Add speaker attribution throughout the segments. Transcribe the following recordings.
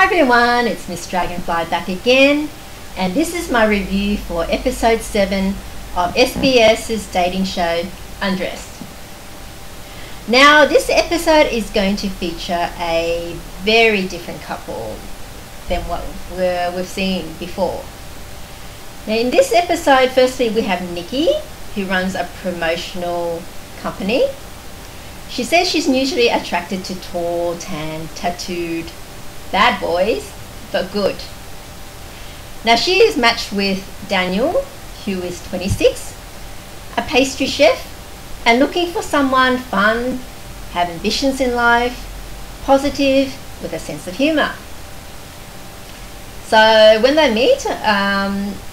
Speaker 1: Hi everyone, it's Miss Dragonfly back again, and this is my review for episode 7 of SBS's dating show, Undressed. Now this episode is going to feature a very different couple than what we've seen before. Now in this episode, firstly we have Nikki, who runs a promotional company. She says she's usually attracted to tall, tan, tattooed bad boys, but good. Now she is matched with Daniel, who is 26, a pastry chef, and looking for someone fun, have ambitions in life, positive, with a sense of humour. So when they meet,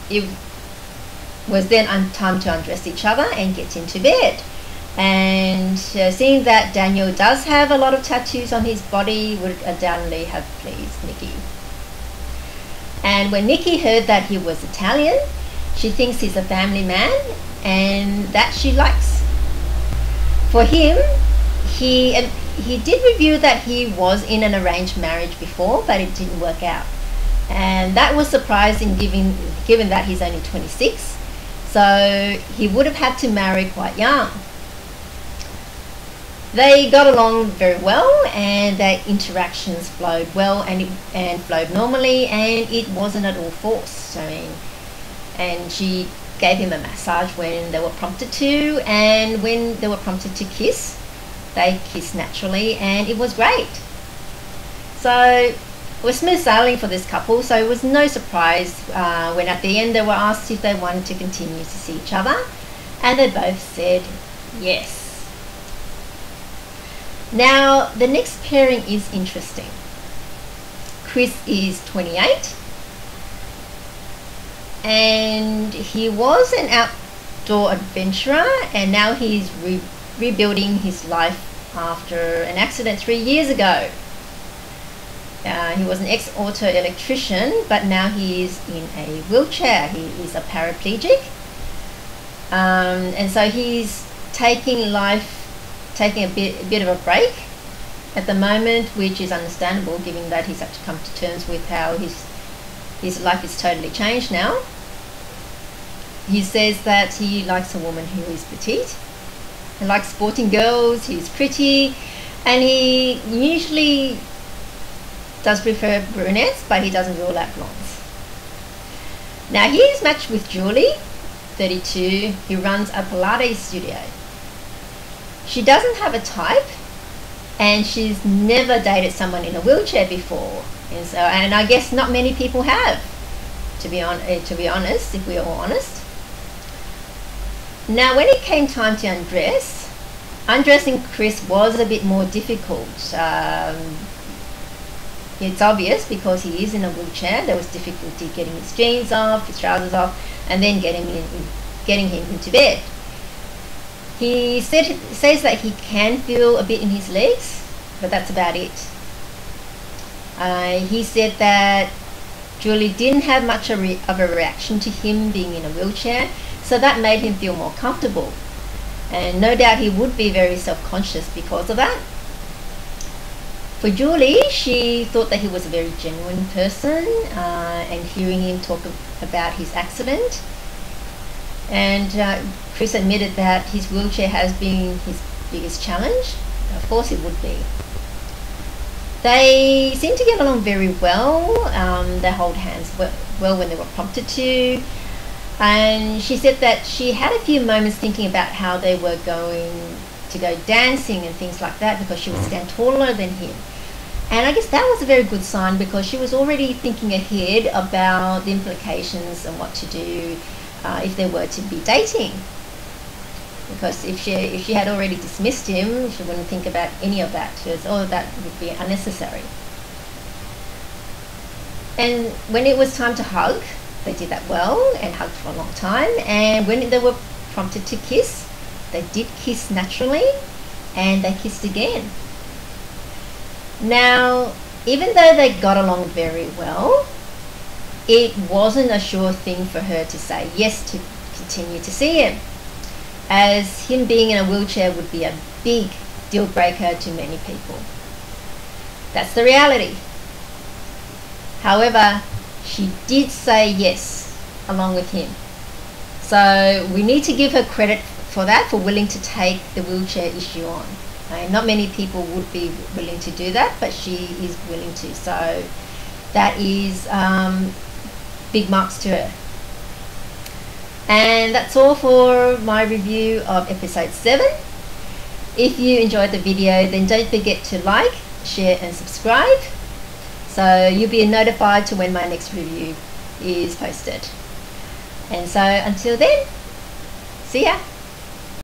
Speaker 1: it was then time to undress each other and get into bed. And seeing that Daniel does have a lot of tattoos on his body would undoubtedly have pleased Nikki. And when Nikki heard that he was Italian, she thinks he's a family man and that she likes. For him, he did reveal that he was in an arranged marriage before, but it didn't work out. And that was surprising given that he's only 26, so he would have had to marry quite young. They got along very well and their interactions flowed well and flowed normally, and it wasn't at all forced. And she gave him a massage when they were prompted to, and when they were prompted to kiss, they kissed naturally and it was great. So it was smooth sailing for this couple, so it was no surprise when at the end they were asked if they wanted to continue to see each other, and they both said yes. Now, the next pairing is interesting. Chris is 28 and he was an outdoor adventurer, and now he's rebuilding his life after an accident 3 years ago. He was an ex-auto electrician, but now he is in a wheelchair. He is a paraplegic, and so he's taking a bit of a break at the moment, which is understandable given that he's had to come to terms with how his life is totally changed now. He says that he likes a woman who is petite, he likes sporting girls, he's pretty, and he usually does prefer brunettes, but he doesn't rule out blondes. Now he is matched with Julie, 32, who runs a Pilates studio. She doesn't have a type, and she's never dated someone in a wheelchair before, and I guess not many people have, to be honest, if we're all honest. Now when it came time to undressing Chris was a bit more difficult. It's obvious because he is in a wheelchair. There was difficulty getting his jeans off, his trousers off, and then getting him into bed. He says that he can feel a bit in his legs, but that's about it. He said that Julie didn't have much of a reaction to him being in a wheelchair, so that made him feel more comfortable. And no doubt he would be very self-conscious because of that. For Julie, she thought that he was a very genuine person, and hearing him talk about his accident. And Chris admitted that his wheelchair has been his biggest challenge. Of course it would be. They seem to get along very well. They hold hands well when they were prompted to. And she said that she had a few moments thinking about how they were going to go dancing and things like that, because she would stand taller than him. And I guess that was a very good sign, because she was already thinking ahead about the implications and what to do if they were to be dating, because if she had already dismissed him, she wouldn't think about any of that, because all of that would be unnecessary. And when it was time to hug, they did that well and hugged for a long time, and when they were prompted to kiss, they did kiss naturally and they kissed again. Now even though they got along very well, it wasn't a sure thing for her to say yes to continue to see him, as him being in a wheelchair would be a big deal breaker to many people. That's the reality. However, she did say yes along with him. So we need to give her credit for that, for willing to take the wheelchair issue on. Not many people would be willing to do that, but she is willing to. So that is big marks to her. And that's all for my review of episode 7. If you enjoyed the video, then don't forget to like, share and subscribe, so you'll be notified to when my next review is posted. And so until then, see ya!